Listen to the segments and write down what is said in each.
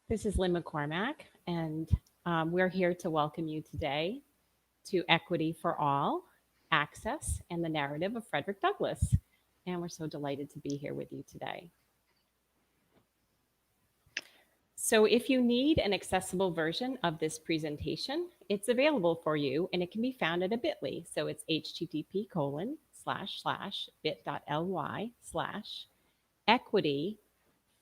This is Lynne McCormack, and we're here to welcome you today to Equity for All, Access, and the Narrative of Frederick Douglass. And we're so delighted to be here with you today. So if you need an accessible version of this presentation, it's available for you and it can be found at a bit.ly. So it's http://bit.ly/equity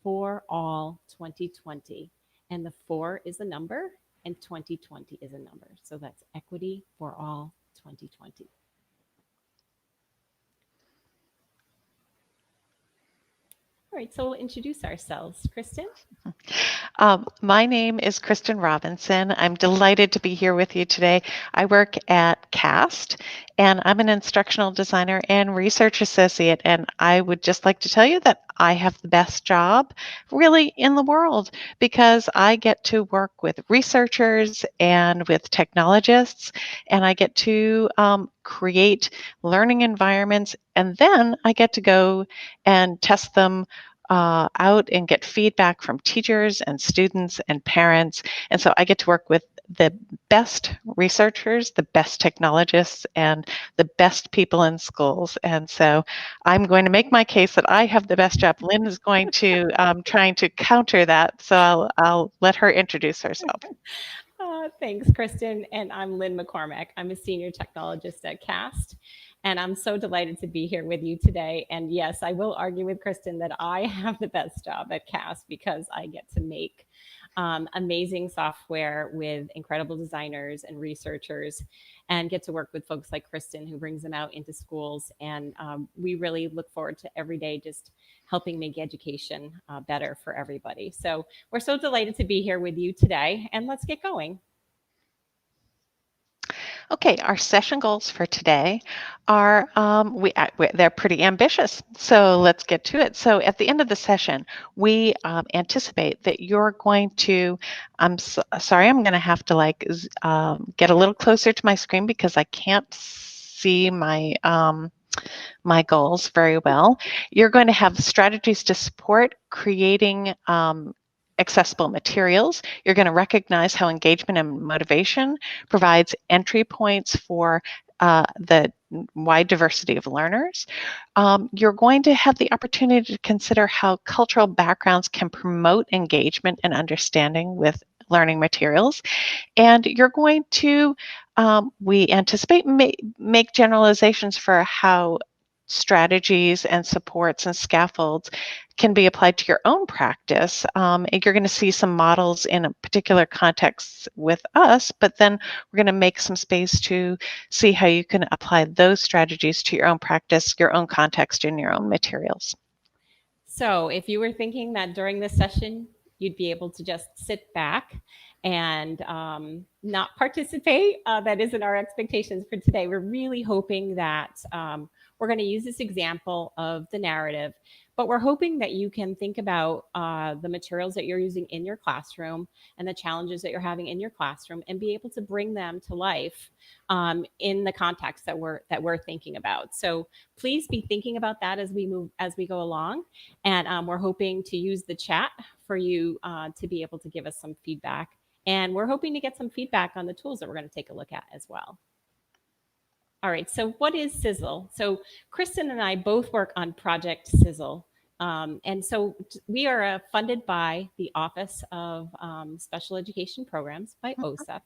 for all 2020. And the 4 is a number and 2020 is a number. So that's Equity for All 2020. All right, so we'll introduce ourselves. Kristin? My name is Kristen Robinson. I'm delighted to be here with you today. I work at CAST, and I'm an instructional designer and research associate, and I would just like to tell you that I have the best job really in the world because I get to work with researchers and with technologists, and I get to create learning environments, and then I get to go and test them out and get feedback from teachers and students and parents. And so I get to work with the best researchers, the best technologists, and the best people in schools. And so I'm going to make my case that I have the best job. Lynn is going to trying to counter that. So I'll let her introduce herself. Thanks, Kristin. And I'm Lynne McCormack. I'm a senior technologist at CAST. And I'm so delighted to be here with you today. And yes, I will argue with Kristin that I have the best job at CAST because I get to make amazing software with incredible designers and researchers and get to work with folks like Kristin who brings them out into schools. And we really look forward to every day just helping make education better for everybody. So we're so delighted to be here with you today, and let's get going. Okay, our session goals for today are they're pretty ambitious. So let's get to it. So at the end of the session, we anticipate that you're going to. Sorry, I'm going to have to get a little closer to my screen because I can't see my my goals very well. You're going to have strategies to support creating accessible materials. You're going to recognize how engagement and motivation provides entry points for the wide diversity of learners. You're going to have the opportunity to consider how cultural backgrounds can promote engagement and understanding with learning materials. And you're going to, we anticipate, make generalizations for how strategies and supports and scaffolds can be applied to your own practice. And you're going to see some models in a particular context with us, but then we're going to make some space to see how you can apply those strategies to your own practice, your own context, and your own materials. So if you were thinking that during this session, you'd be able to just sit back and not participate, that isn't our expectations for today. We're really hoping that we're going to use this example of the narrative, but we're hoping that you can think about the materials that you're using in your classroom and the challenges that you're having in your classroom and be able to bring them to life in the context that we're thinking about. So please be thinking about that as we go along. And we're hoping to use the chat for you to be able to give us some feedback. And we're hoping to get some feedback on the tools that we're going to take a look at as well. All right, so what is Sizzle? So Kristin and I both work on Project Sizzle. And so we are funded by the Office of Special Education Programs, by OSEP.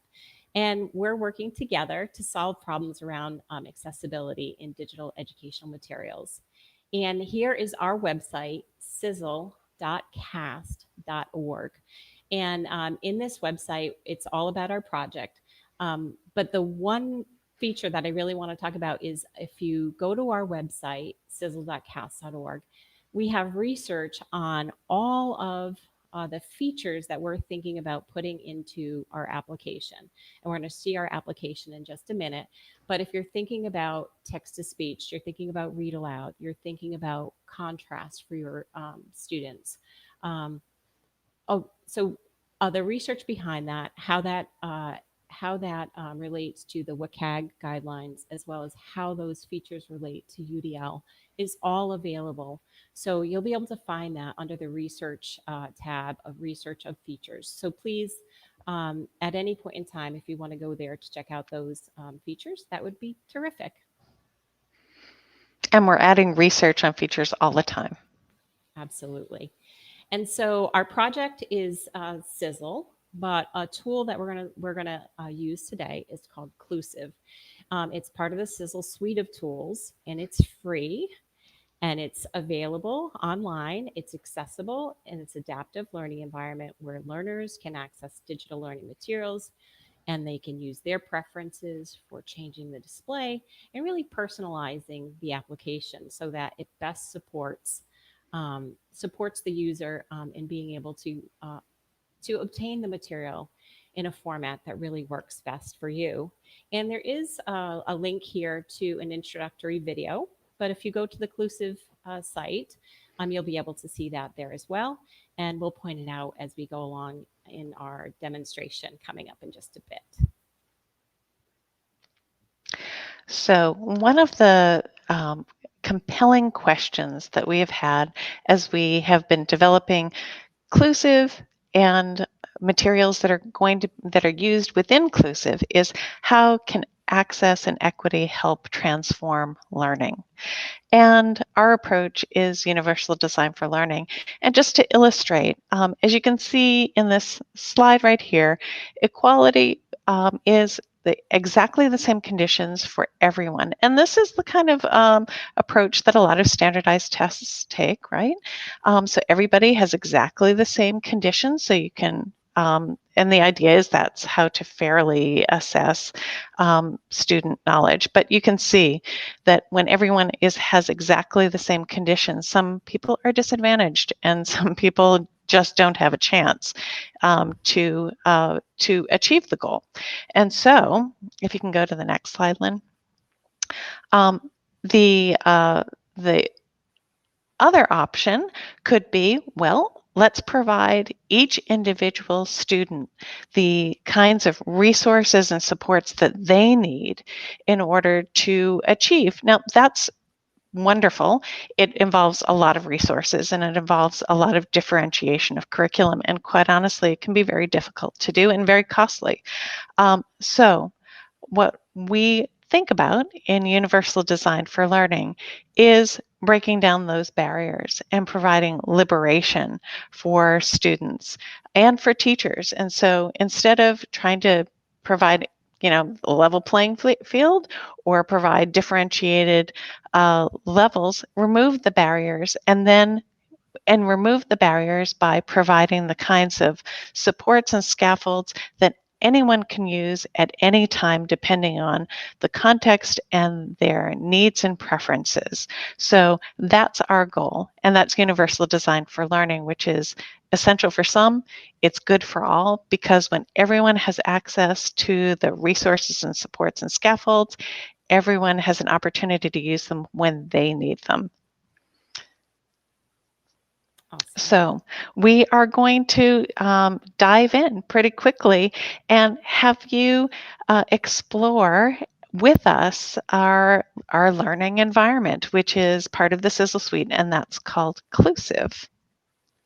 And we're working together to solve problems around accessibility in digital educational materials. And here is our website, sizzle.cast.org. And in this website, it's all about our project. But the one feature that I really want to talk about is if you go to our website, sizzle.cast.org, we have research on all of the features that we're thinking about putting into our application. And we're going to see our application in just a minute. But if you're thinking about text-to-speech, you're thinking about read aloud, you're thinking about contrast for your students. So the research behind that, how how that relates to the WCAG guidelines, as well as how those features relate to UDL, is all available. So you'll be able to find that under the research tab of research of features. So please, at any point in time, if you want to go there to check out those features, that would be terrific. And we're adding research on features all the time. Absolutely. And so our project is Sizzle, but a tool that we're gonna use today is called Clusive. It's part of the Sizzle suite of tools, and it's free, and it's available online. It's accessible, and it's adaptive learning environment where learners can access digital learning materials, and they can use their preferences for changing the display and really personalizing the application so that it best supports the user in being able to obtain the material in a format that really works best for you. And there is a link here to an introductory video, but if you go to the Clusive site, you'll be able to see that there as well. And we'll point it out as we go along in our demonstration coming up in just a bit. So one of the compelling questions that we have had as we have been developing Clusive and materials that are used within Clusive is how can access and equity help transform learning? And our approach is universal design for learning. And just to illustrate, as you can see in this slide right here, equality is exactly the same conditions for everyone. And this is the kind of approach that a lot of standardized tests take, right? So everybody has exactly the same conditions, so you can and the idea is that's how to fairly assess student knowledge. But you can see that when everyone has exactly the same conditions, some people are disadvantaged and some people just don't have a chance to achieve the goal. And so, if you can go to the next slide, Lynn. The other option could be, well, let's provide each individual student the kinds of resources and supports that they need in order to achieve. Now, that's wonderful. It involves a lot of resources and it involves a lot of differentiation of curriculum. And quite honestly, it can be very difficult to do and very costly. So what we think about in universal design for learning is breaking down those barriers and providing liberation for students and for teachers. And so instead of trying to provide a level playing field or provide differentiated levels, remove the barriers and remove the barriers by providing the kinds of supports and scaffolds that anyone can use at any time depending on the context and their needs and preferences. So that's our goal, and that's universal design for learning, which is essential for some, it's good for all, because when everyone has access to the resources and supports and scaffolds, everyone has an opportunity to use them when they need them. Awesome. So we are going to dive in pretty quickly and have you explore with us our learning environment, which is part of the Sizzle suite, and that's called Clusive.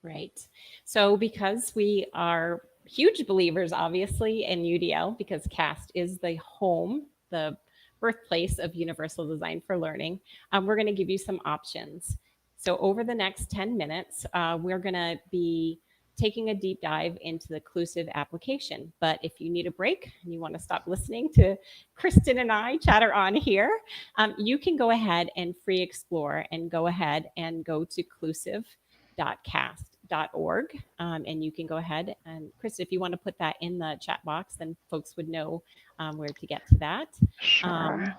Right. So because we are huge believers, obviously, in UDL, because CAST is the home, the birthplace of universal design for learning, we're going to give you some options. So over the next 10 minutes, we're going to be taking a deep dive into the Clusive application. But if you need a break and you want to stop listening to Kristin and I chatter on here, you can go ahead and free explore and go ahead and go to clusive.cast.org. And you can go ahead and, Chris, if you want to put that in the chat box, then folks would know where to get to that. Sure.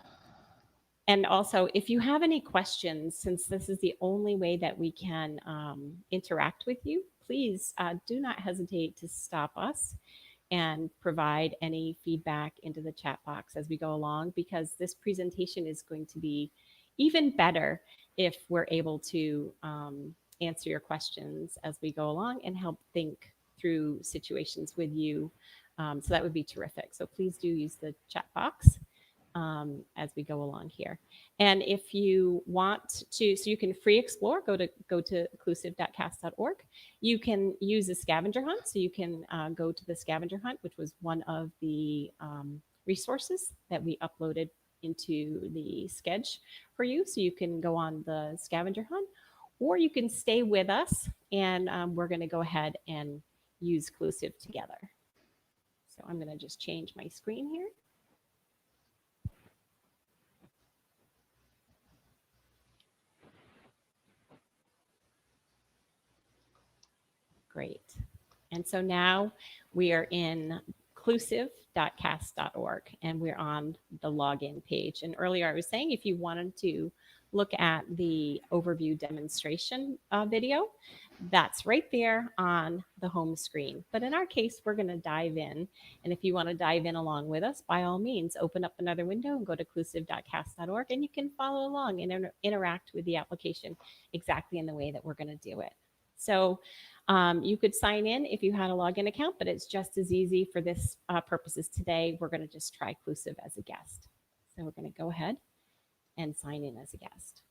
And also, if you have any questions, since this is the only way that we can interact with you, please do not hesitate to stop us and provide any feedback into the chat box as we go along, because this presentation is going to be even better if we're able to answer your questions as we go along and help think through situations with you So that would be terrific. So please do use the chat box as we go along here. And if you want to, so you can free explore, go to inclusive.cast.org. You can use a scavenger hunt. So you can go to the scavenger hunt, which was one of the resources that we uploaded into the sketch for you. So you can go on the scavenger hunt, or you can stay with us, and we're going to go ahead and use Clusive together. So I'm going to just change my screen here. Great. And so now we are in inclusive.cast.org, and we're on the login page. And earlier I was saying, if you wanted to look at the overview demonstration video, that's right there on the home screen. But in our case, we're going to dive in. And if you want to dive in along with us, by all means, open up another window and go to inclusive.cast.org, and you can follow along and interact with the application exactly in the way that we're going to do it. So you could sign in if you had a login account, but it's just as easy for this purposes today. We're going to just try Clusive as a guest. So we're going to go ahead and sign in as a guest.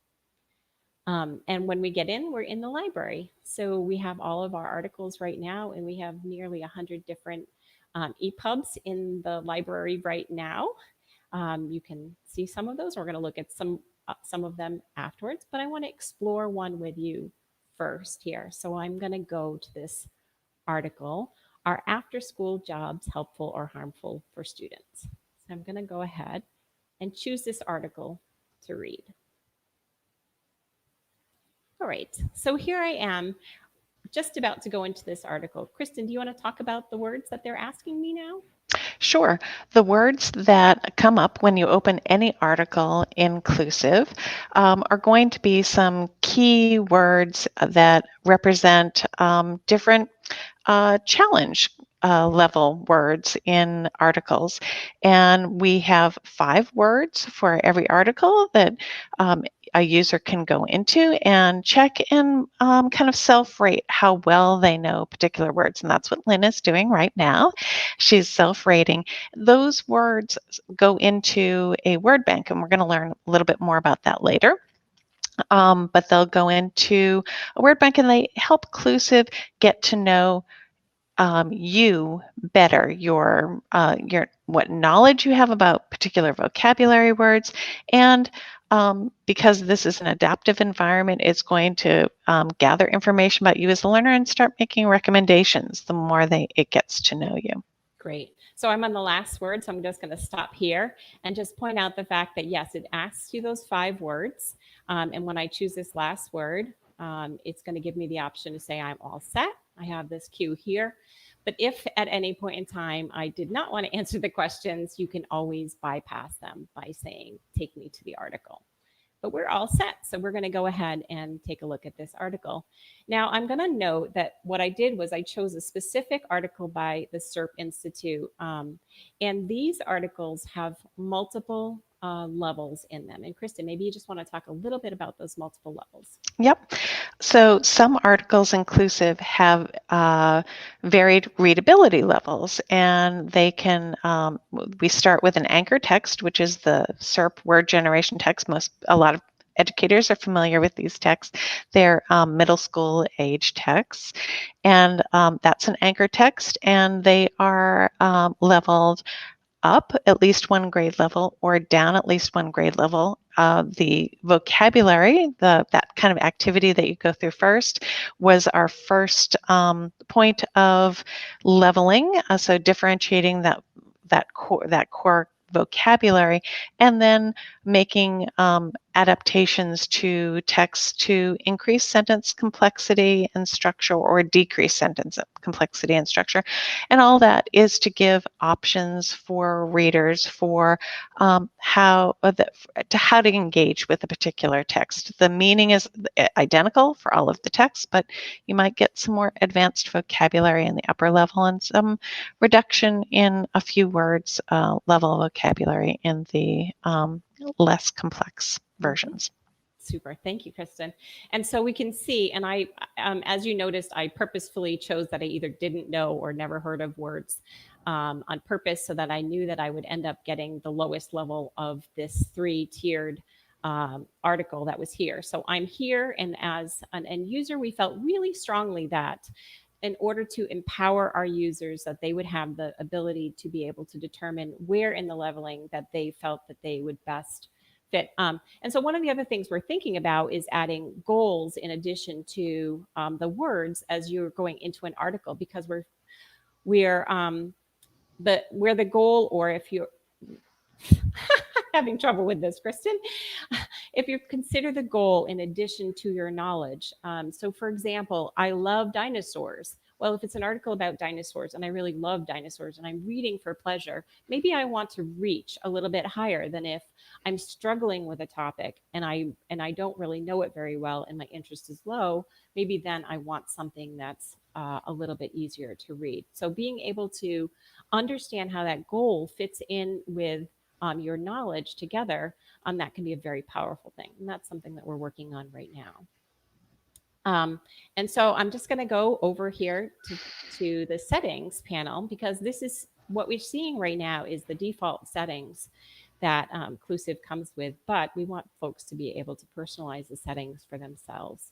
And when we get in, we're in the library. So we have all of our articles right now, and we have nearly 100 different EPUBs in the library right now. You can see some of those. We're going to look at some of them afterwards, but I want to explore one with you first here. So I'm going to go to this article, Are After-School Jobs Helpful or Harmful for Students? So I'm going to go ahead and choose this article to read. All right, so here I am just about to go into this article. Kristin, do you want to talk about the words that they're asking me now? Sure. The words that come up when you open any article in Clusive are going to be some key words that represent different challenge level words in articles. And we have 5 words for every article that a user can go into and check and kind of self-rate how well they know particular words. And that's what Lynn is doing right now. She's self-rating. Those words go into a word bank, and we're going to learn a little bit more about that later. But they'll go into a word bank, and they help Clusive get to know you better, your what knowledge you have about particular vocabulary words, and because this is an adaptive environment, it's going to gather information about you as a learner and start making recommendations the more it gets to know you. Great. So I'm on the last word, so I'm just going to stop here and just point out the fact that, yes, it asks you those 5 words. And when I choose this last word, it's going to give me the option to say I'm all set. I have this cue here. But if at any point in time I did not want to answer the questions, you can always bypass them by saying, take me to the article. But we're all set. So we're going to go ahead and take a look at this article. Now, I'm going to note that what I did was I chose a specific article by the SERP Institute. And these articles have multiple levels in them. And Kristin, maybe you just want to talk a little bit about those multiple levels. Yep. So some articles inclusive have varied readability levels, and they can, we start with an anchor text, which is the SERP word generation text. A lot of educators are familiar with these texts. They're middle school age texts, and that's an anchor text, and they are leveled up at least 1 grade level or down at least 1 grade level. The vocabulary, that kind of activity that you go through first, was our first point of leveling. So differentiating that core vocabulary, and then making adaptations to text to increase sentence complexity and structure or decrease sentence complexity and structure. And all that is to give options for readers for how to engage with a particular text. The meaning is identical for all of the texts, but you might get some more advanced vocabulary in the upper level and some reduction in a few words level of vocabulary in the less complex versions. Super. Thank you, Kristen. And so we can see, and as you noticed, I purposefully chose that I either didn't know or never heard of words on purpose so that I knew that I would end up getting the lowest level of this three-tiered article that was here. So I'm here, and as an end user, we felt really strongly that in order to empower our users, that they would have the ability to be able to determine where in the leveling that they felt that they would best fit. And so one of the other things we're thinking about is adding goals in addition to the words as you're going into an article, because we're where the goal, or if you're having trouble with this, Kristen, if you consider the goal in addition to your knowledge. So, for example, I love dinosaurs. Well, if it's an article about dinosaurs and I really love dinosaurs and I'm reading for pleasure, maybe I want to reach a little bit higher than if I'm struggling with a topic and I don't really know it very well and my interest is low. Maybe then I want something that's a little bit easier to read. So being able to understand how that goal fits in with your knowledge together, that can be a very powerful thing. And that's something that we're working on right now. And so I'm just going to go over here to the settings panel, because this is what we're seeing right now is the default settings that Clusive comes with, but we want folks to be able to personalize the settings for themselves.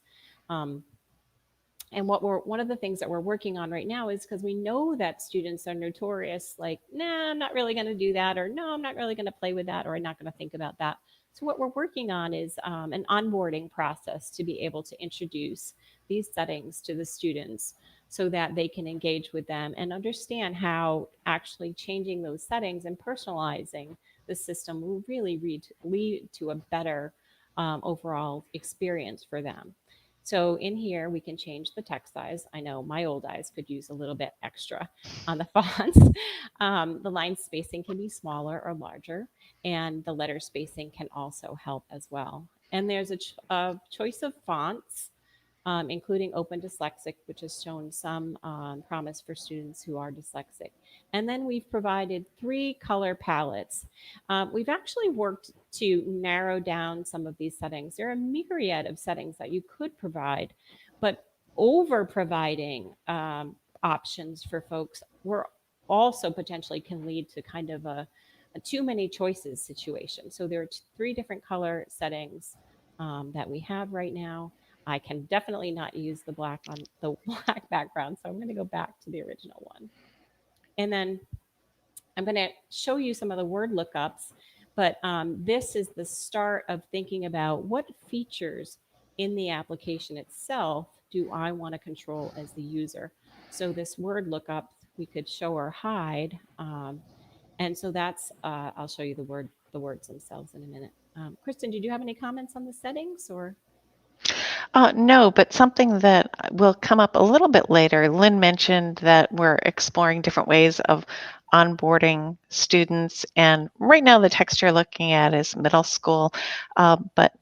And one of the things that we're working on right now is, because we know that students are notorious, like, nah, I'm not really going to do that, or no, I'm not really going to play with that, or I'm not going to think about that. So what we're working on is an onboarding process to be able to introduce these settings to the students so that they can engage with them and understand how actually changing those settings and personalizing the system will really lead to a better overall experience for them. So in here, we can change the text size. I know my old eyes could use a little bit extra on the fonts. The line spacing can be smaller or larger, and the letter spacing can also help as well. And there's a choice of fonts, including Open Dyslexic, which has shown some promise for students who are dyslexic. And then we've provided 3 color palettes. We've actually worked to narrow down some of these settings. There are a myriad of settings that you could provide, but over providing options for folks we're also potentially can lead to kind of a too many choices situation. So there are 3 different color settings that we have right now. I can definitely not use the black on the black background, so I'm going to go back to the original one. And then I'm going to show you some of the word lookups, but this is the start of thinking about what features in the application itself do I want to control as the user. So this word lookup, we could show or hide. And so that's, I'll show you the words themselves in a minute. Kristen, did you have any comments on the settings or? No, but something that will come up a little bit later. Lynn mentioned that we're exploring different ways of onboarding students, and right now the text you're looking at is middle school, but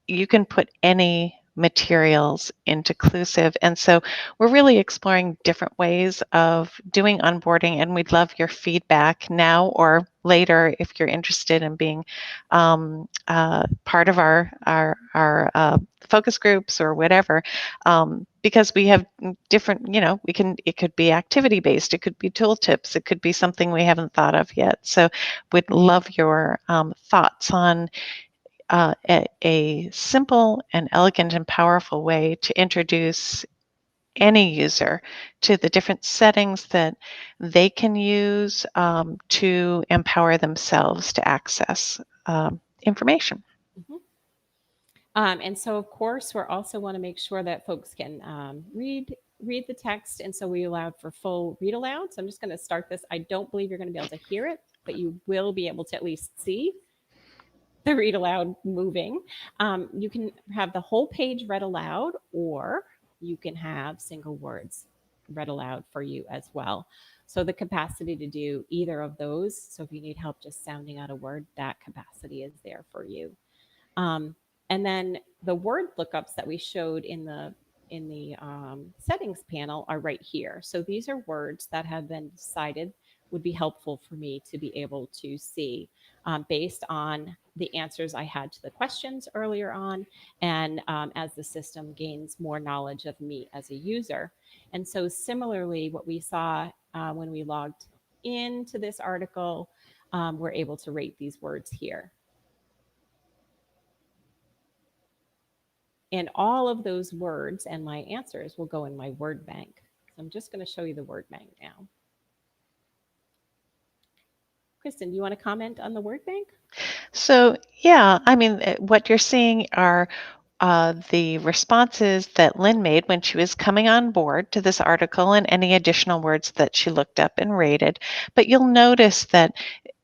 you can put any materials into Clusive, and so we're really exploring different ways of doing onboarding, and we'd love your feedback now or later if you're interested in being part of our focus groups or whatever, because we have different, it could be activity based, it could be tooltips, it could be something we haven't thought of yet. So we'd love your thoughts on a simple and elegant and powerful way to introduce any user to the different settings that they can use to empower themselves to access information. Mhm. And so, of course, we also want to make sure that folks can read the text, and so we allowed for full read aloud. So I'm just going to start this. I don't believe you're going to be able to hear it, but you will be able to at least see the read aloud moving. You can have the whole page read aloud, or you can have single words read aloud for you as well. So the capacity to do either of those. So if you need help just sounding out a word, that capacity is there for you. Um, and then the word lookups that we showed in the settings panel are right here. So these are words that have been decided would be helpful for me to be able to see. based on the answers I had to the questions earlier on, and as the system gains more knowledge of me as a user. And so similarly, what we saw when we logged into this article, we're able to rate these words here. And all of those words and my answers will go in my word bank. So I'm just going to show you the word bank now. Kristin, do you want to comment on the word bank? So, yeah, I mean, what you're seeing are the responses that Lynn made when she was coming on board to this article and any additional words that she looked up and rated. But you'll notice that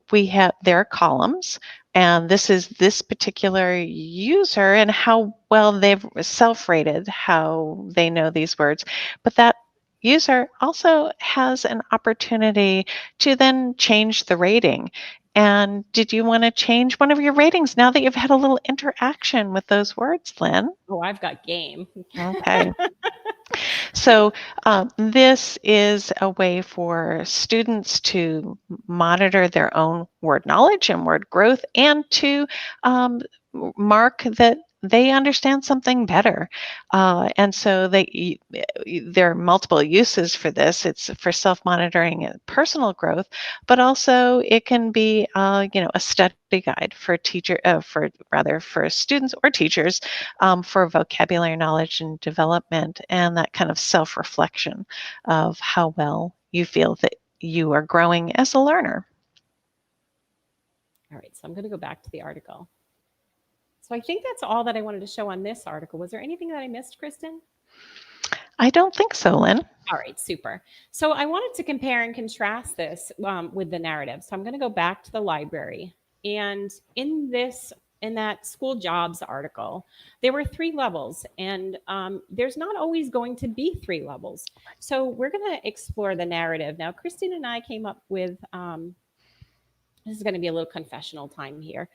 there are columns, and this is this particular user and how well they've self-rated, how they know these words. But that user also has an opportunity to then change the rating. And did you want to change one of your ratings now that you've had a little interaction with those words, Lynn? Oh, I've got game. Okay. So this is a way for students to monitor their own word knowledge and word growth, and to mark that they understand something better. And so there are multiple uses for this. It's for self-monitoring and personal growth, but also it can be a study guide for for students or teachers, for vocabulary knowledge and development, and that kind of self-reflection of how well you feel that you are growing as a learner. All right, so I'm going to go back to the article. So I think that's all that I wanted to show on this article. Was there anything that I missed, Kristin? I don't think so, Lynn. All right, super. So I wanted to compare and contrast this with the narrative. So I'm going to go back to the library. And in that school jobs article, there were 3 levels, and there's not always going to be 3 levels. So we're going to explore the narrative. Now, Kristin and I came up with this is going to be a little confessional time here.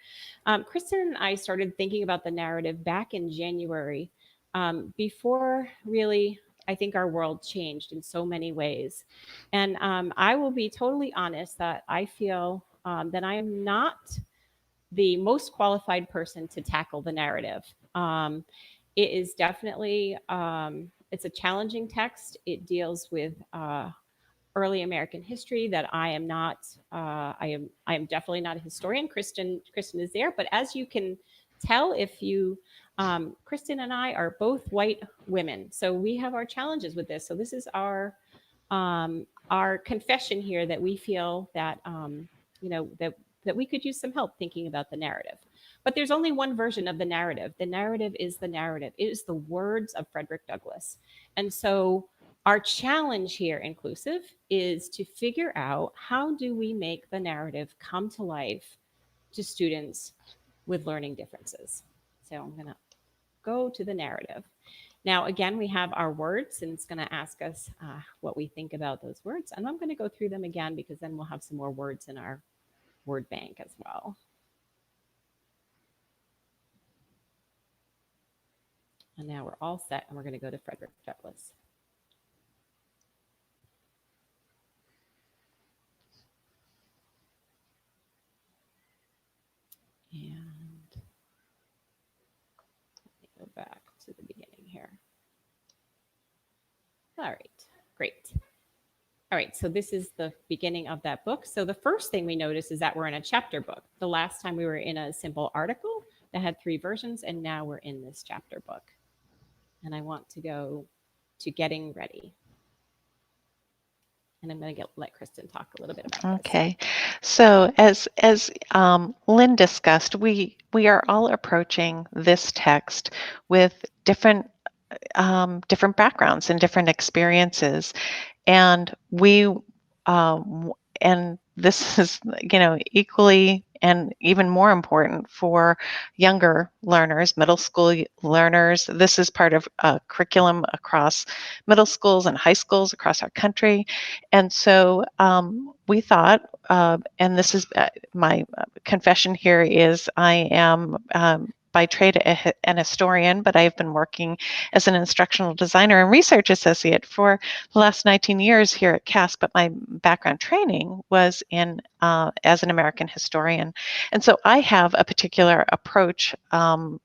Kristin and I started thinking about the narrative back in January, before really, I think our world changed in so many ways. And I will be totally honest that I feel that I am not the most qualified person to tackle the narrative. It is definitely, it's a challenging text. It deals with early American history that I am not. I am definitely not a historian. Kristin is there, but as you can tell, if you Kristin and I are both white women, so we have our challenges with this. So this is our confession here that we feel that that we could use some help thinking about the narrative. But there's only one version of the narrative. The narrative is the narrative. It is the words of Frederick Douglass, and so our challenge here, Inclusive, is to figure out how do we make the narrative come to life to students with learning differences. So I'm going to go to the narrative. Now, again, we have our words, and it's going to ask us what we think about those words. And I'm going to go through them again because then we'll have some more words in our word bank as well. And now we're all set, and we're going to go to Frederick Douglass. And let me go back to the beginning here. All right, great. All right, so this is the beginning of that book. So the first thing we notice is that we're in a chapter book. The last time we were in a simple article that had 3 versions, and now we're in this chapter book. And I want to go to getting ready. And I'm going to let Kristin talk a little bit about this. Okay, so as Lynn discussed, we are all approaching this text with different backgrounds and different experiences, and and this is equally and even more important for younger learners, middle school learners. This is part of a curriculum across middle schools and high schools across our country. And so we thought, and this is my confession here is I am by trade an historian, but I've been working as an instructional designer and research associate for the last 19 years here at CAS, but my background training was in as an American historian. And so I have a particular approach and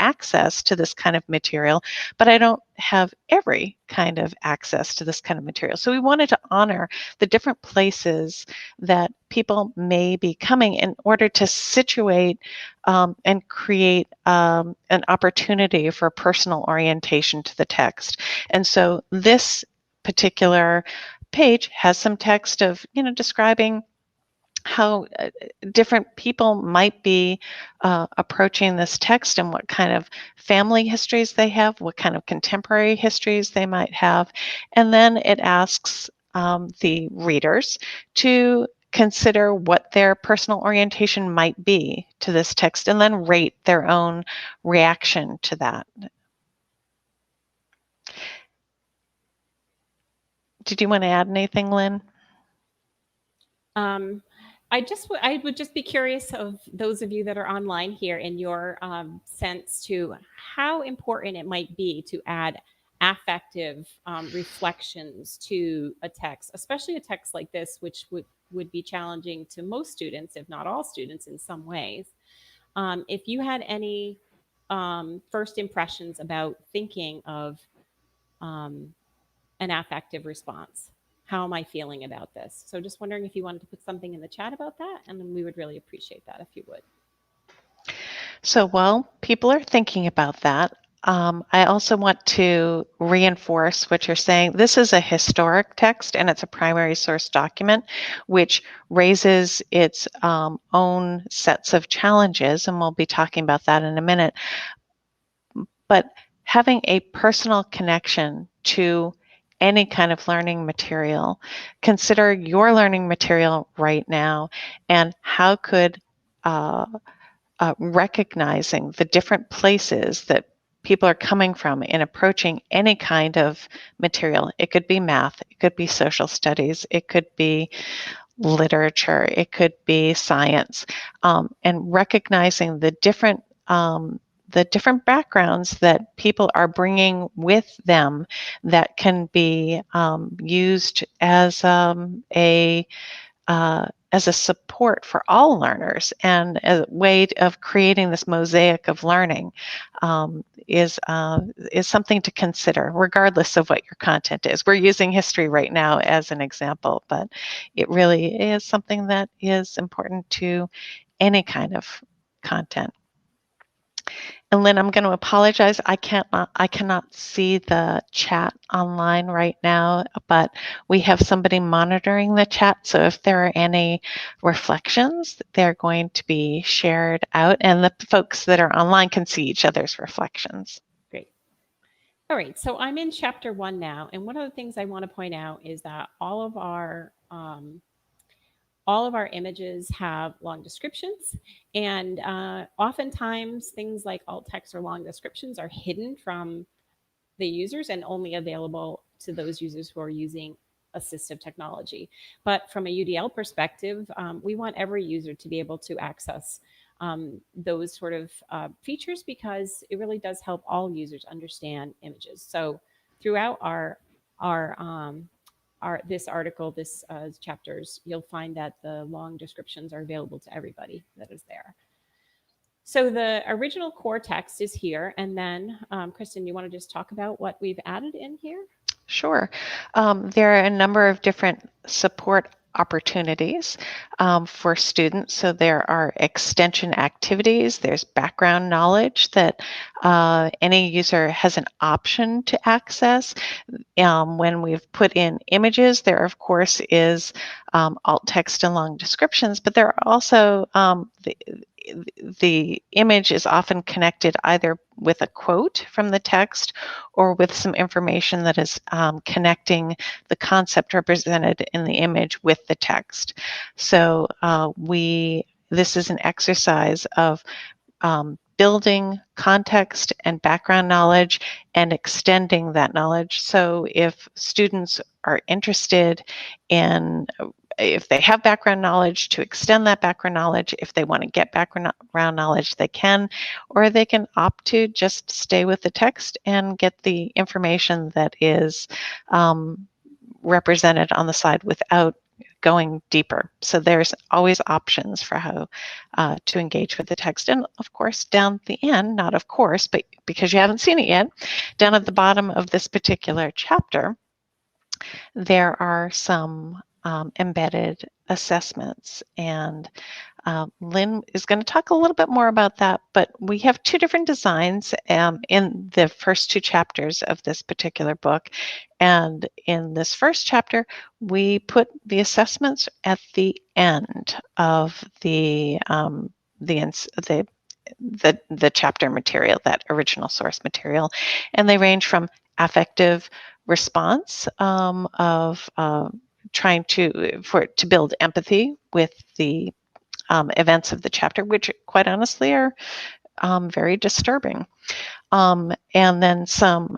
access to this kind of material, but I don't have every kind of access to this kind of material. So we wanted to honor the different places that people may be coming in order to situate and create an opportunity for personal orientation to the text. And so this particular page has some text of, describing how different people might be approaching this text and what kind of family histories they have, what kind of contemporary histories they might have. And then it asks the readers to consider what their personal orientation might be to this text and then rate their own reaction to that. Did you want to add anything, Lynn? I would just be curious of those of you that are online here in your sense to how important it might be to add affective reflections to a text, especially a text like this, which would be challenging to most students, if not all students in some ways. If you had any first impressions about thinking of an affective response. How am I feeling about this? So just wondering if you wanted to put something in the chat about that, and then we would really appreciate that if you would. So while people are thinking about that, I also want to reinforce what you're saying. This is a historic text and it's a primary source document, which raises its own sets of challenges, and we'll be talking about that in a minute. But having a personal connection to any kind of learning material, consider your learning material right now and how could recognizing the different places that people are coming from in approaching any kind of material. It could be math, it could be social studies, it could be literature, it could be science, and recognizing the different backgrounds that people are bringing with them that can be used as a support for all learners and a way of creating this mosaic of learning is something to consider, regardless of what your content is. We're using history right now as an example, but it really is something that is important to any kind of content. And Lynn, I'm going to apologize. I cannot see the chat online right now, but we have somebody monitoring the chat. So if there are any reflections, they're going to be shared out, and the folks that are online can see each other's reflections. Great. All right. So I'm in chapter 1 now, and one of the things I want to point out is that all of our images have long descriptions, and oftentimes things like alt text or long descriptions are hidden from the users and only available to those users who are using assistive technology. But from a UDL perspective, we want every user to be able to access those sort of features because it really does help all users understand images. So throughout this article, this chapters, you'll find that the long descriptions are available to everybody that is there. So the original core text is here. And then, Kristin, you want to just talk about what we've added in here? Sure. There are a number of different support opportunities for students. So there are extension activities, there's background knowledge that any user has an option to access. When we've put in images, there of course is alt text and long descriptions, but there are also the image is often connected either with a quote from the text or with some information that is connecting the concept represented in the image with the text. So this is an exercise of building context and background knowledge and extending that knowledge. So if students are interested in if they have background knowledge, to extend that background knowledge. If they want to get background knowledge, they can, or they can opt to just stay with the text and get the information that is represented on the side without going deeper. So there's always options for how to engage with the text. And of course, down at the end, not of course, but because you haven't seen it yet, down at the bottom of this particular chapter, there are some embedded assessments, and Lynn is going to talk a little bit more about that, but we have two different designs in the first two chapters of this particular book. And in this first chapter, we put the assessments at the end of the chapter material, that original source material, and they range from affective response of trying to build empathy with the events of the chapter, which quite honestly are very disturbing. And then some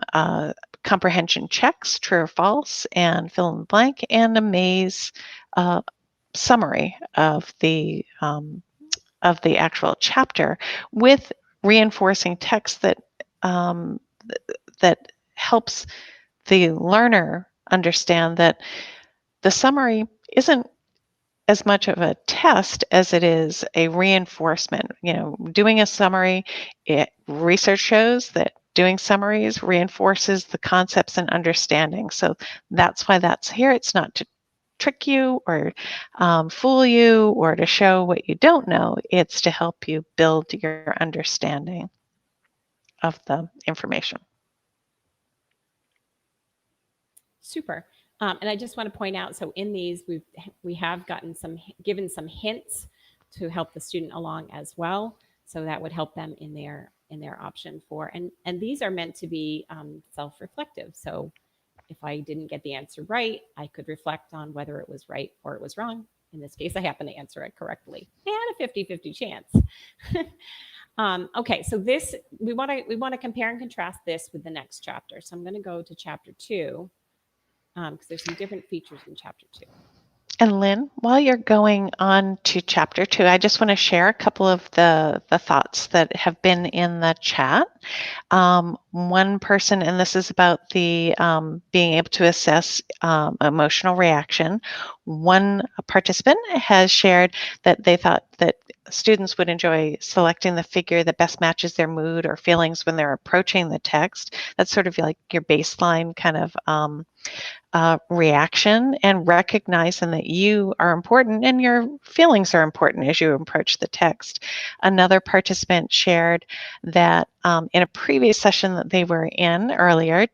comprehension checks, true or false, and fill in the blank, and a maze summary of the actual chapter with reinforcing text that that helps the learner understand that the summary isn't as much of a test as it is a reinforcement. Doing a summary, research shows that doing summaries reinforces the concepts and understanding. So that's why that's here. It's not to trick you or fool you or to show what you don't know. It's to help you build your understanding of the information. Super. And I just want to point out, so in these, we have given some hints to help the student along as well. So that would help them in their option 4. And these are meant to be self-reflective. So if I didn't get the answer right, I could reflect on whether it was right or it was wrong. In this case, I happen to answer it correctly. And a 50-50 chance. Okay, so this we want to compare and contrast this with the next chapter. So I'm going to go to chapter 2. Because there's some different features in chapter 2. And Lynn, while you're going on to chapter 2, I just want to share a couple of the thoughts that have been in the chat. One person, and this is about the being able to assess emotional reaction. One participant has shared that they thought that students would enjoy selecting the figure that best matches their mood or feelings when they're approaching the text. That's sort of like your baseline kind of reaction, and recognizing that you are important and your feelings are important as you approach the text. Another participant shared that in a previous session that they were in earlier,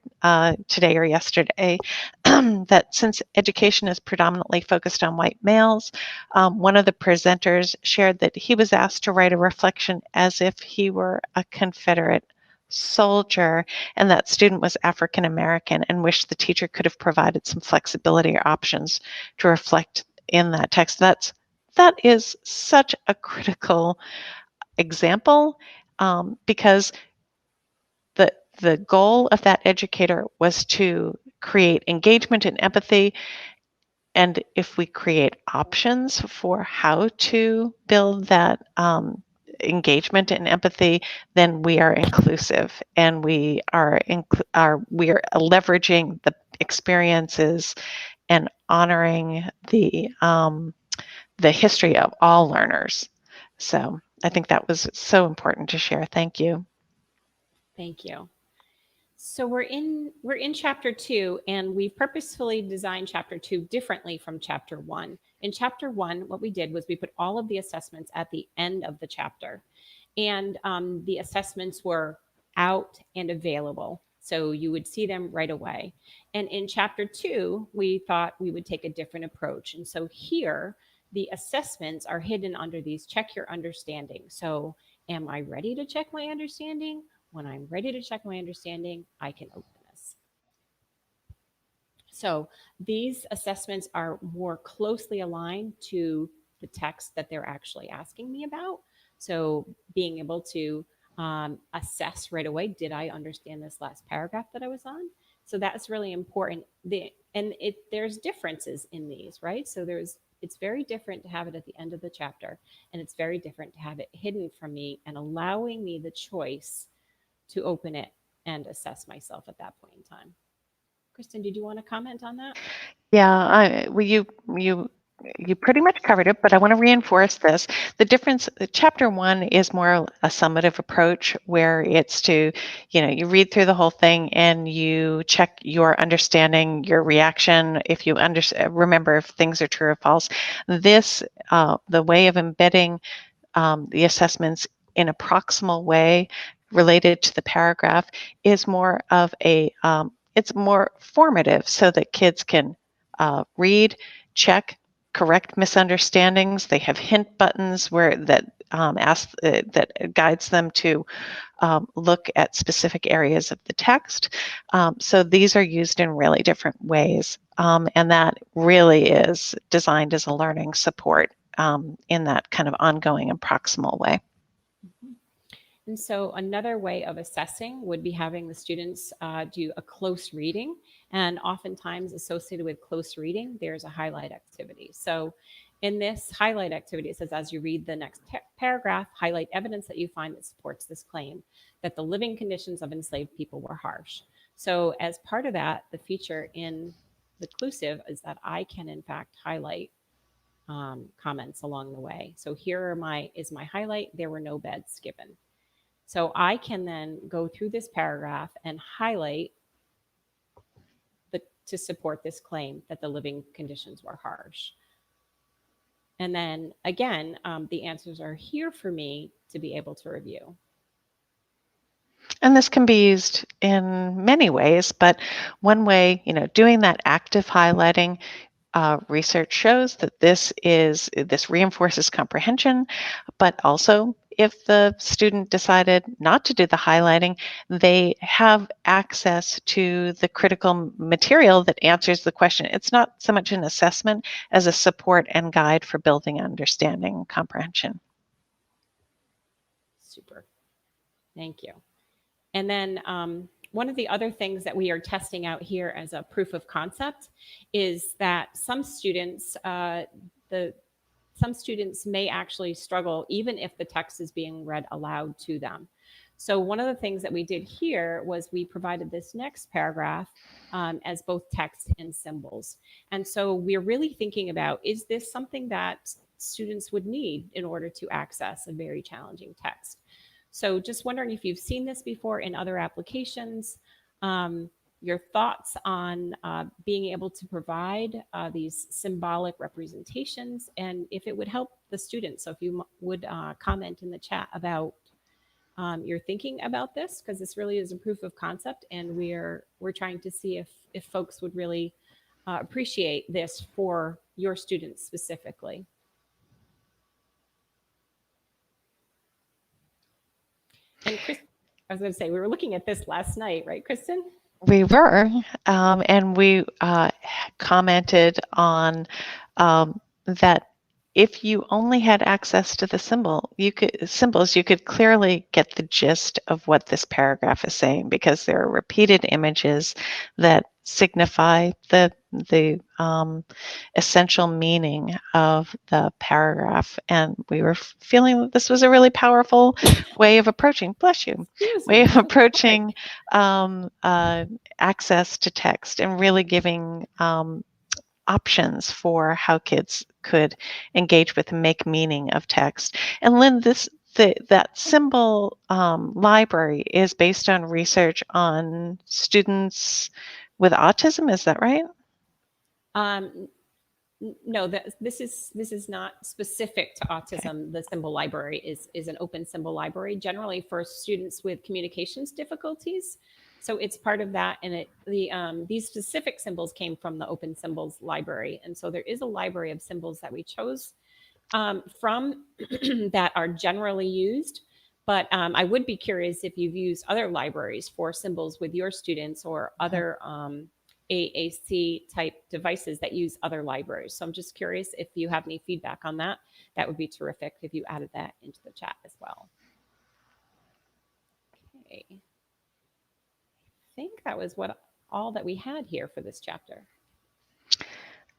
today or yesterday, that since education is predominantly focused on white males, one of the presenters shared that he was asked to write a reflection as if he were a Confederate soldier, and that student was African American, and wished the teacher could have provided some flexibility or options to reflect in that text. That is such a critical example, because the goal of that educator was to create engagement and empathy. And if we create options for how to build that engagement and empathy, then we are inclusive, and we are leveraging the experiences and honoring the history of all learners. So I think that was so important to share. Thank you. Thank you. So we're in chapter 2, and we've purposefully designed chapter 2 differently from chapter 1. In chapter 1, what we did was we put all of the assessments at the end of the chapter, and the assessments were out and available, so you would see them right away. And in chapter 2, we thought we would take a different approach, and so here the assessments are hidden under these check your understanding. So am I ready to check my understanding? When I'm ready to check my understanding, I can open this. So these assessments are more closely aligned to the text that they're actually asking me about. So being able to assess right away, did I understand this last paragraph that I was on? So that's really important. There's differences in these, right? So there's It's very different to have it at the end of the chapter, and it's very different to have it hidden from me and allowing me the choice to open it and assess myself at that point in time. Kristen, did you want to comment on that? Yeah, well, you pretty much covered it, but I want to reinforce this. The difference, chapter 1 is more a summative approach where it's to, you read through the whole thing and you check your understanding, your reaction, if you remember if things are true or false. This, the way of embedding the assessments in a proximal way related to the paragraph is more of it's more formative so that kids can read, check, correct misunderstandings. They have hint buttons that that guides them to look at specific areas of the text. So these are used in really different ways, and that really is designed as a learning support in that kind of ongoing and proximal way. Mhm. And so another way of assessing would be having the students do a close reading. And oftentimes associated with close reading, there's a highlight activity. So in this highlight activity, it says, as you read the next paragraph, highlight evidence that you find that supports this claim, that the living conditions of enslaved people were harsh. So as part of that, the feature in the Clusive is that I can in fact highlight comments along the way. So here is my highlight. There were no beds given. So I can then go through this paragraph and highlight to support this claim that the living conditions were harsh. And then again, the answers are here for me to be able to review. And this can be used in many ways, but one way, doing that active highlighting, research shows that this reinforces comprehension, but also if the student decided not to do the highlighting, they have access to the critical material that answers the question. It's not so much an assessment as a support and guide for building understanding and comprehension. Super. Thank you. And then one of the other things that we are testing out here as a proof of concept is that some students may actually struggle even if the text is being read aloud to them. So one of the things that we did here was we provided this next paragraph as both text and symbols. And so we're really thinking about, is this something that students would need in order to access a very challenging text? So just wondering if you've seen this before in other applications, your thoughts on being able to provide these symbolic representations, and if it would help the students. So if you would comment in the chat about your thinking about this, because this really is a proof of concept, and we're trying to see if folks would really appreciate this for your students specifically. And Chris, I was going to say, we were looking at this last night, right, Kristen? We were, and we commented on that if you only had access to the symbols, you could clearly get the gist of what this paragraph is saying, because there are repeated images that signify the essential meaning of the paragraph. And we were feeling that this was a really powerful way of approaching, bless you, way of approaching access to text and really giving options for how kids could engage with and make meaning of text. And Lynn, that symbol library is based on research on students with autism. Is that right? No, this is not specific to autism. Okay. The symbol library is an open symbol library, generally for students with communications difficulties. So it's part of that, and these specific symbols came from the open symbols library, and so there is a library of symbols that we chose from that are generally used. But I would be curious if you've used other libraries for symbols with your students, or other AAC type devices that use other libraries. So I'm just curious if you have any feedback on that. That would be terrific if you added that into the chat as well. Okay. I think that was all that we had here for this chapter.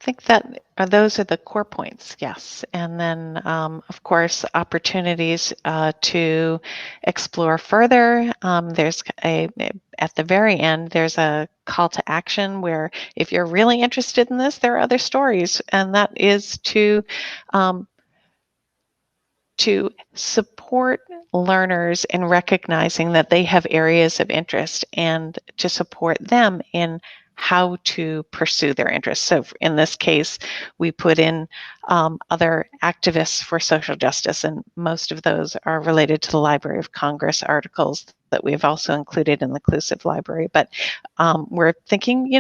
think that those are the core points, yes. And then, of course, opportunities to explore further. There's at the very end, there's a call to action where if you're really interested in this, there are other stories, and that is um, to support learners in recognizing that they have areas of interest and to support them in how to pursue their interests. So in this case, we put in other activists for social justice, and most of those are related to the Library of Congress articles that we've also included in the Clusive Library. But we're thinking,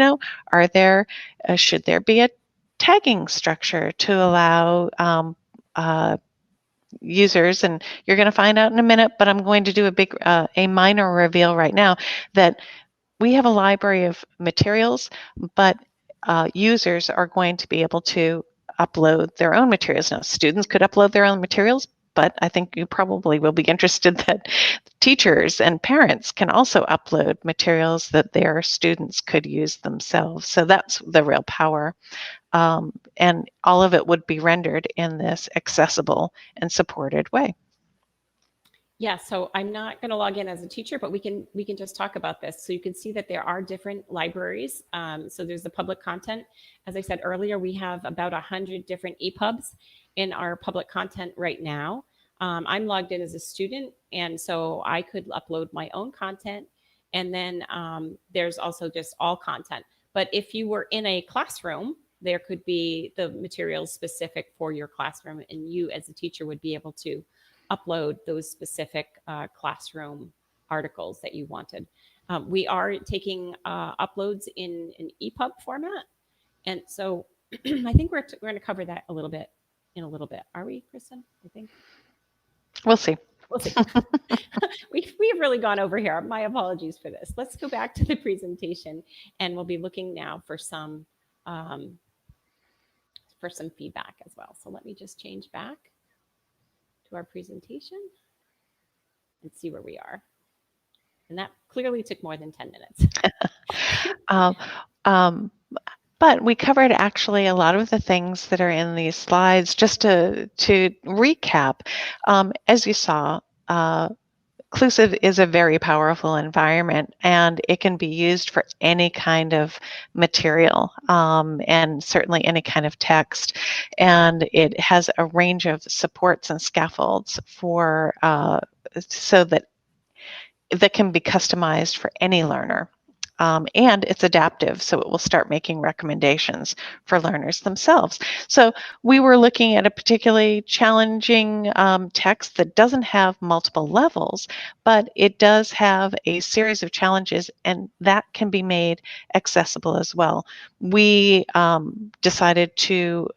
are there, should there be a tagging structure to allow users, and you're going to find out in a minute, but I'm going to do a minor reveal right now, that we have a library of materials, but users are going to be able to upload their own materials. Now, students could upload their own materials, but I think you probably will be interested that teachers and parents can also upload materials that their students could use themselves. So that's the real power. And all of it would be rendered in this accessible and supported way. Yeah, so I'm not going to log in as a teacher, but we can just talk about this. So you can see that there are different libraries. So there's the public content. As I said earlier, we have about 100 different EPUBs in our public content right now. I'm logged in as a student, and so I could upload my own content. And then there's also just all content. But if you were in a classroom, there could be the materials specific for your classroom, and you as a teacher would be able to upload those specific classroom articles that you wanted. We are taking uploads in an EPUB format. And so I think we're going to cover that a little bit in a little bit. Are we, Kristen? I think. We'll see. We'll see. We've really gone over here. My apologies for this. Let's go back to the presentation, and we'll be looking now for some feedback as well. So let me just change back to our presentation and see where we are. And that clearly took more than 10 minutes. But we covered actually a lot of the things that are in these slides. Just to recap, as you saw, Clusive is a very powerful environment, and it can be used for any kind of material, and certainly any kind of text. And it has a range of supports and scaffolds for so that can be customized for any learner. And it's adaptive, so it will start making recommendations for learners themselves. So we were looking at a particularly challenging text that doesn't have multiple levels, but it does have a series of challenges, and that can be made accessible as well. We decided to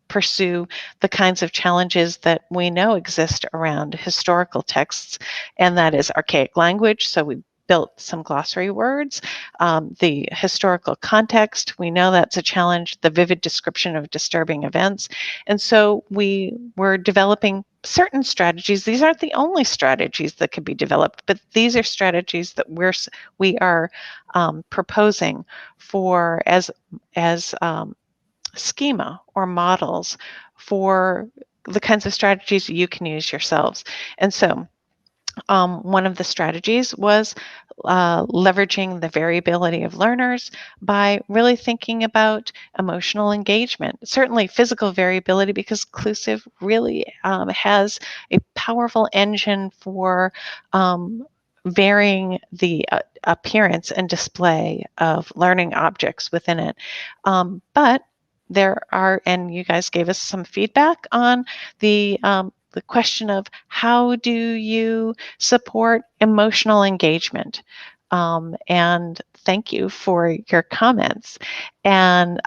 pursue the kinds of challenges that we know exist around historical texts, and that is archaic language. So we built some glossary words. The historical context, we know that's a challenge, the vivid description of disturbing events. And so we were developing certain strategies. These aren't the only strategies that could be developed, but these are strategies that we are proposing for as schema or models for the kinds of strategies you can use yourselves. And so one of the strategies was leveraging the variability of learners by really thinking about emotional engagement. Certainly physical variability, because Clusive really has a powerful engine for varying the appearance and display of learning objects within it. But there are, and you guys gave us some feedback on the question of how do you support emotional engagement? And thank you for your comments. And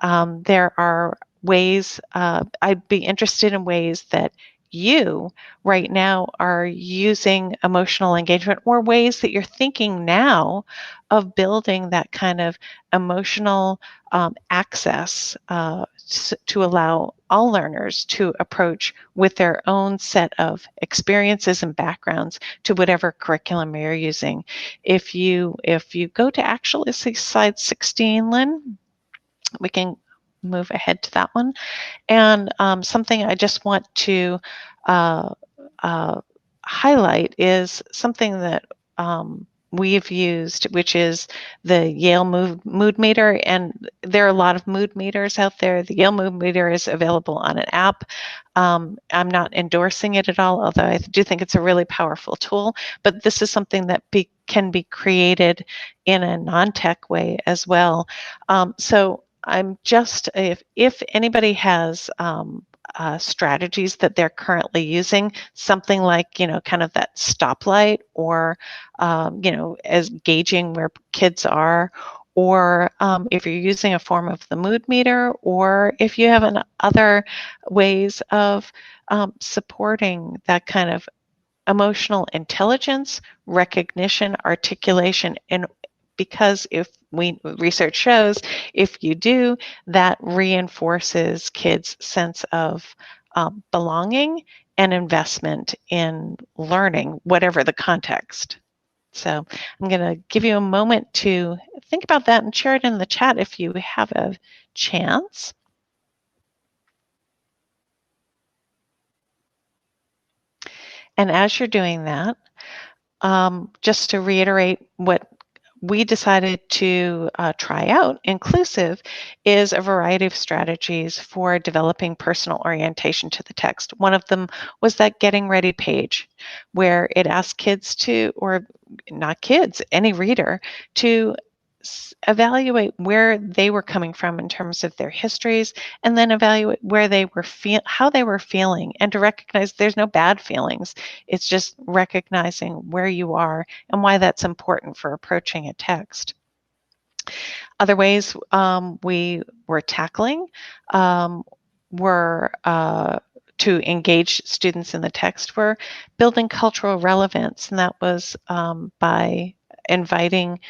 there are ways, I'd be interested in ways that you right now are using emotional engagement, or ways that you're thinking now of building that kind of emotional access to allow all learners to approach with their own set of experiences and backgrounds to whatever curriculum you're using. If you go to actually see slide 16, Lynn, we can move ahead to that one. And something I just want to uh, highlight is something that we've used, which is the Yale mood meter. And there are a lot of mood meters out there. The Yale mood meter is available on an app. I'm not endorsing it at all, although I do think it's a really powerful tool. But this is something that can be created in a non-tech way as well. So I'm just, if anybody has strategies that they're currently using, something like, kind of that stoplight, or, as gauging where kids are, or if you're using a form of the mood meter, or if you have other ways of supporting that kind of emotional intelligence, recognition, articulation, and because research shows, if you do, that reinforces kids' sense of belonging and investment in learning, whatever the context. So I'm going to give you a moment to think about that and share it in the chat if you have a chance. And as you're doing that, just to reiterate what we decided to try out, Inclusive is a variety of strategies for developing personal orientation to the text. One of them was that getting ready page, where it asked kids to, or not kids, any reader, to evaluate where they were coming from in terms of their histories, and then evaluate where they were how they were feeling, and to recognize there's no bad feelings. It's just recognizing where you are and why that's important for approaching a text. Other ways we were tackling were to engage students in the text were building cultural relevance, and that was by inviting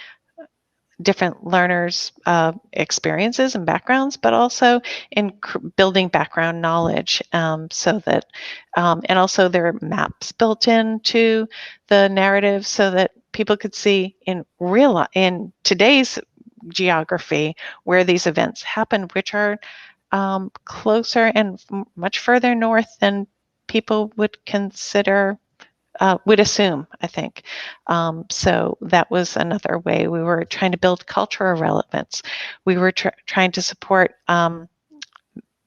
different learners' experiences and backgrounds, but also in building background knowledge, so that, and also there are maps built into the narrative so that people could see in today's geography where these events happen, which are closer and much further north than people would consider, would assume, I think. So that was another way we were trying to build cultural relevance. We were trying to support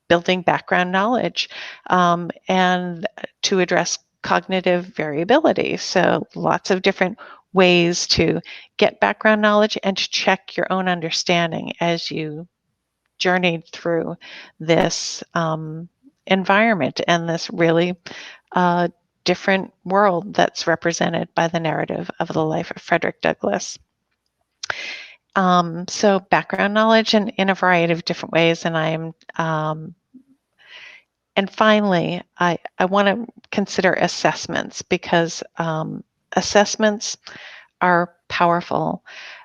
building background knowledge, and to address cognitive variability. So lots of different ways to get background knowledge and to check your own understanding as you journeyed through this environment and this really different world that's represented by the narrative of the life of Frederick Douglass. So background knowledge in a variety of different ways, and and finally, I want to consider assessments, because assessments are powerful.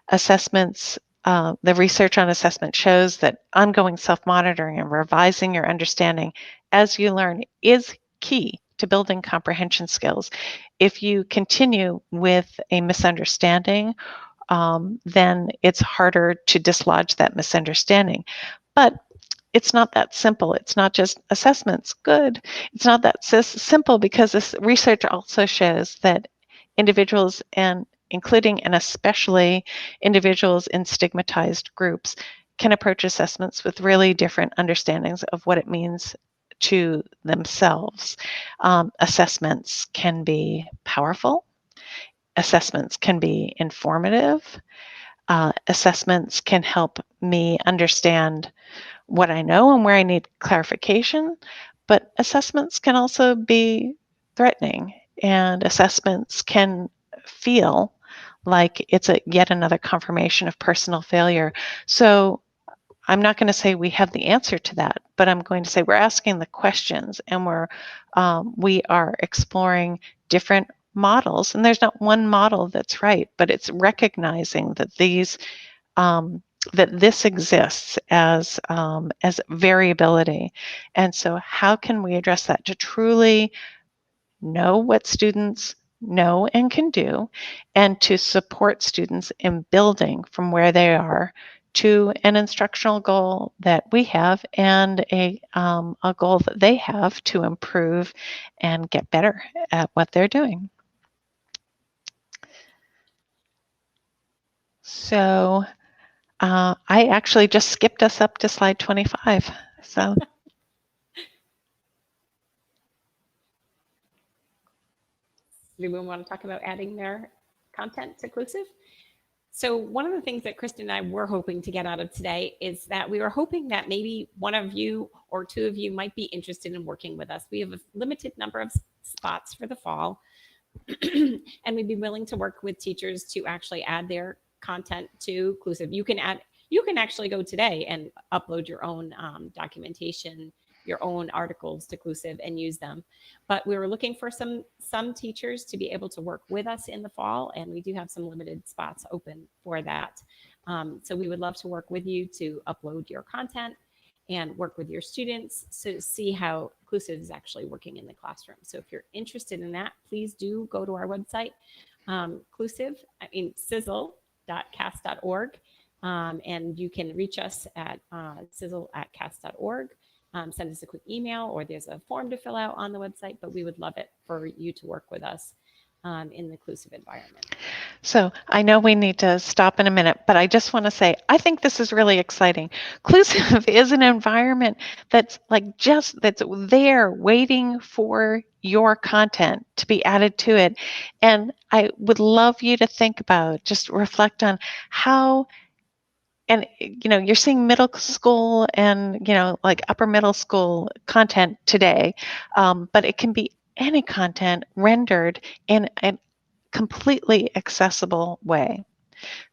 Assessments, the research on assessment shows that ongoing self-monitoring and revising your understanding as you learn is key to building comprehension skills. If you continue with a misunderstanding, then it's harder to dislodge that misunderstanding. But it's not that simple. It's not just assessments, good. It's not that simple, because this research also shows that individuals, and including and especially individuals in stigmatized groups, can approach assessments with really different understandings of what it means to themselves. Assessments can be powerful. Assessments can be informative. Assessments can help me understand what I know and where I need clarification, but assessments can also be threatening, and assessments can feel like it's yet another confirmation of personal failure. So I'm not going to say we have the answer to that, but I'm going to say we're asking the questions, and we are exploring different models, and there's not one model that's right, but it's recognizing that that this exists as variability. And so how can we address that to truly know what students know and can do, and to support students in building from where they are to an instructional goal that we have and a goal that they have to improve and get better at what they're doing. So I actually just skipped us up to slide 25. So. Do we want to talk about adding their content to Clusive? So one of the things that Kristen and I were hoping to get out of today is that we were hoping that maybe one of you or two of you might be interested in working with us. We have a limited number of spots for the fall, and we'd be willing to work with teachers to actually add their content to Clusive. You can actually go today and upload your own documentation, your own articles to Clusive and use them. But we were looking for some teachers to be able to work with us in the fall, and we do have some limited spots open for that. So we would love to work with you to upload your content and work with your students to see how Clusive is actually working in the classroom. So if you're interested in that, please do go to our website, sizzle.cas.org, and you can reach us at sizzle@cas.org. Send us a quick email, or there's a form to fill out on the website, but we would love it for you to work with us in the Clusive environment. So I know we need to stop in a minute, but I just want to say, I think this is really exciting. Clusive is an environment that's that's there waiting for your content to be added to it. And I would love you to think about, just reflect on how, and you're seeing middle school and like upper middle school content today, but it can be any content rendered in a completely accessible way.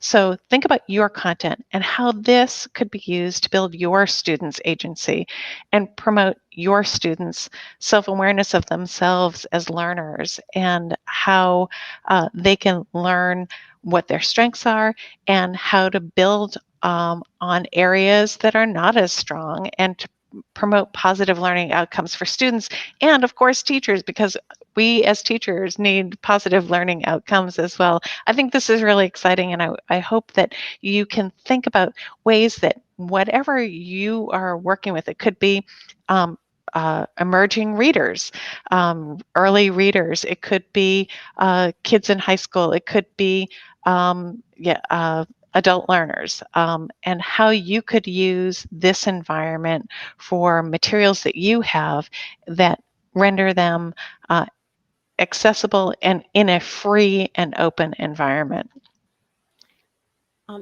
So think about your content and how this could be used to build your students' agency and promote your students' self-awareness of themselves as learners, and how they can learn what their strengths are and how to build on areas that are not as strong, and to promote positive learning outcomes for students and, of course, teachers, because we as teachers need positive learning outcomes as well. I think this is really exciting, and I hope that you can think about ways that whatever you are working with, it could be emerging readers, early readers, it could be kids in high school, it could be adult learners, and how you could use this environment for materials that you have that render them accessible and in a free and open environment.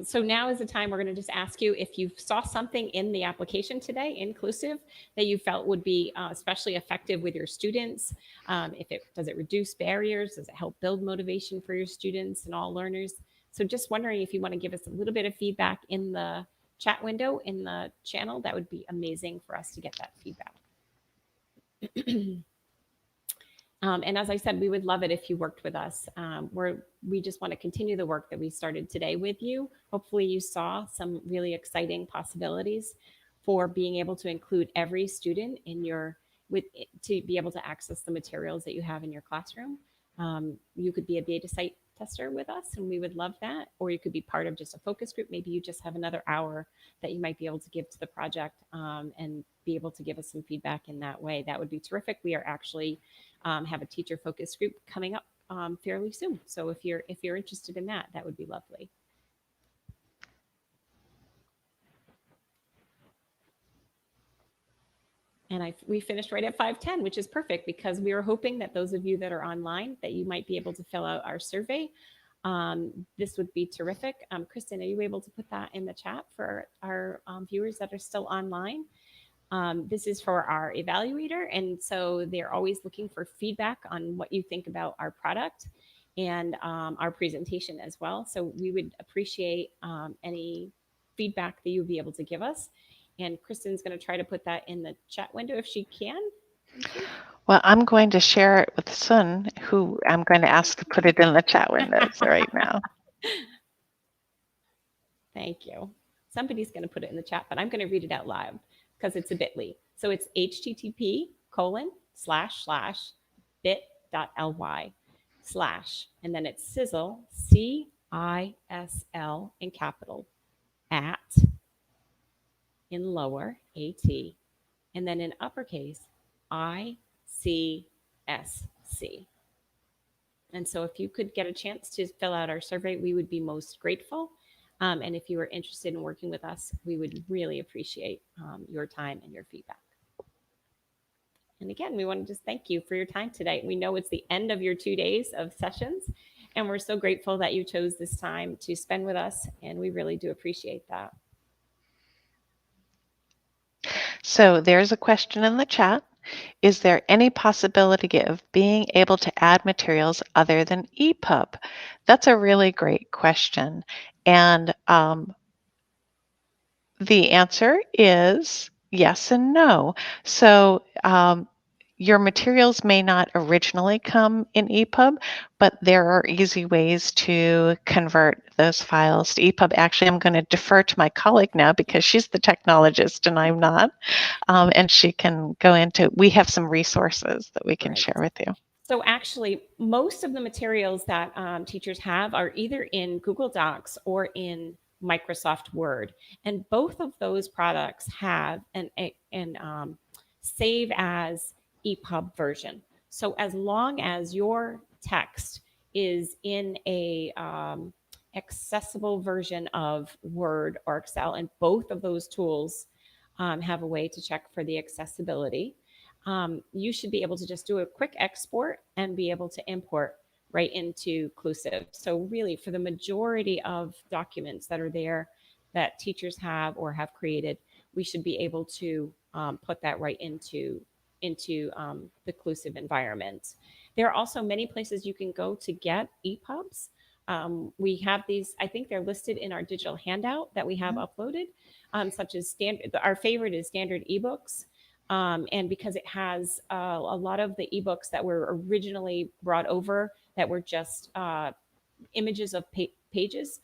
So now is the time we're going to just ask you if you saw something in the application today, inclusive, that you felt would be especially effective with your students. Does it reduce barriers? Does it help build motivation for your students and all learners? So just wondering if you want to give us a little bit of feedback in the chat window in the channel. That would be amazing for us to get that feedback. And as I said, we would love it if you worked with us. We just want to continue the work that we started today with you. Hopefully you saw some really exciting possibilities for being able to include every student to be able to access the materials that you have in your classroom. You could be a beta site tester with us, and we would love that. Or you could be part of just a focus group. Maybe you just have another hour that you might be able to give to the project, and be able to give us some feedback in that way. That would be terrific. We are actually have a teacher focus group coming up fairly soon. So if you're interested in that, that would be lovely. And we finished right at 5:10, which is perfect, because we were hoping that those of you that are online, that you might be able to fill out our survey. This would be terrific. Kristen, are you able to put that in the chat for our viewers that are still online? This is for our evaluator, and so they're always looking for feedback on what you think about our product and our presentation as well. So we would appreciate any feedback that you would be able to give us. And Kristen's going to try to put that in the chat window if she can. Well, I'm going to share it with Sun, who I'm going to ask to put it in the chat windows right now. Thank you. Somebody's going to put it in the chat, but I'm going to read it out loud because it's a bit.ly. So it's http://bit.ly/ and then it's Sizzle, CISL in capital, at, in lower, AT, and then in uppercase, ICSC. And so if you could get a chance to fill out our survey, we would be most grateful. And if you are interested in working with us, we would really appreciate your time and your feedback. And again, we want to just thank you for your time today. We know it's the end of your 2 days of sessions, and we're so grateful that you chose this time to spend with us, and we really do appreciate that. So there's a question in the chat. Is there any possibility of being able to add materials other than EPUB? That's a really great question. And the answer is yes and no. So your materials may not originally come in EPUB, but there are easy ways to convert those files to EPUB. Actually, I'm going to defer to my colleague now because she's the technologist and I'm not. And she can go into, we have some resources that we can share with you. So actually, most of the materials that teachers have are either in Google Docs or in Microsoft Word. And both of those products have an save as EPUB version. So as long as your text is in a accessible version of Word or Excel, and both of those tools have a way to check for the accessibility, you should be able to just do a quick export and be able to import right into Clusive. So really, for the majority of documents that are there that teachers have or have created, we should be able to put that right into the Clusive environment. There are also many places you can go to get EPUBs. We have these, I think they're listed in our digital handout that we have uploaded, such as our favorite is standard ebooks. And because it has a lot of the ebooks that were originally brought over that were just images of pages,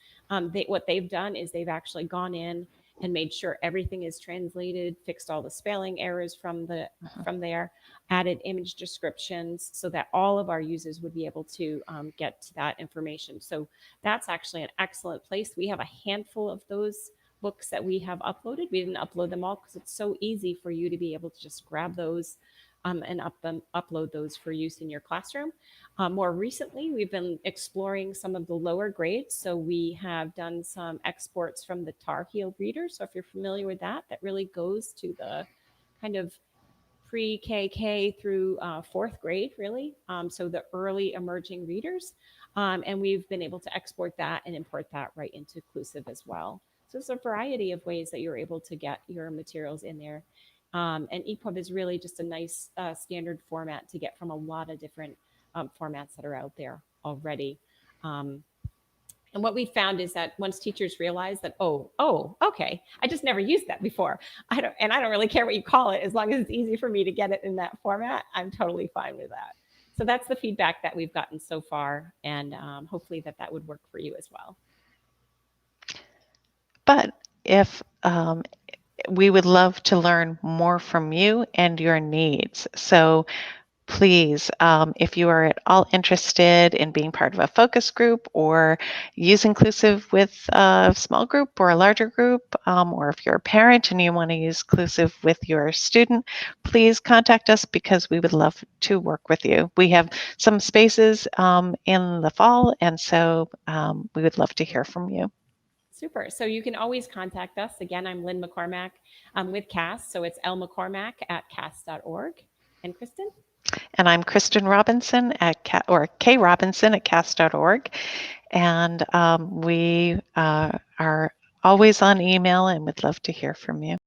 what they've done is they've actually gone in and made sure everything is translated, fixed all the spelling errors from there, added image descriptions so that all of our users would be able to get to that information. So that's actually an excellent place. We have a handful of those books that we have uploaded. We didn't upload them all because it's so easy for you to be able to just grab those and upload those for use in your classroom. More recently, we've been exploring some of the lower grades. So we have done some exports from the Tar Heel reader. So if you're familiar with that, that really goes to the kind of pre-KK through fourth grade, really. So the early emerging readers. And we've been able to export that and import that right into Clusive as well. So there's a variety of ways that you're able to get your materials in there. And EPUB is really just a nice standard format to get from a lot of different formats that are out there already. And what we found is that once teachers realize that, oh, okay, I just never used that before. I don't really care what you call it, as long as it's easy for me to get it in that format, I'm totally fine with that. So that's the feedback that we've gotten so far, and hopefully that would work for you as well. But if we would love to learn more from you and your needs. So please, if you are at all interested in being part of a focus group or use Clusive with a small group or a larger group, or if you're a parent and you want to use Clusive with your student, please contact us because we would love to work with you. We have some spaces in the fall, and so we would love to hear from you. Super. So you can always contact us. Again, I'm Lynne Mccormack with CAS. So it's lmccormack@cas.org. And Kristin? And I'm Kristen Robinson at krobinson at cas.org. And we are always on email and would love to hear from you.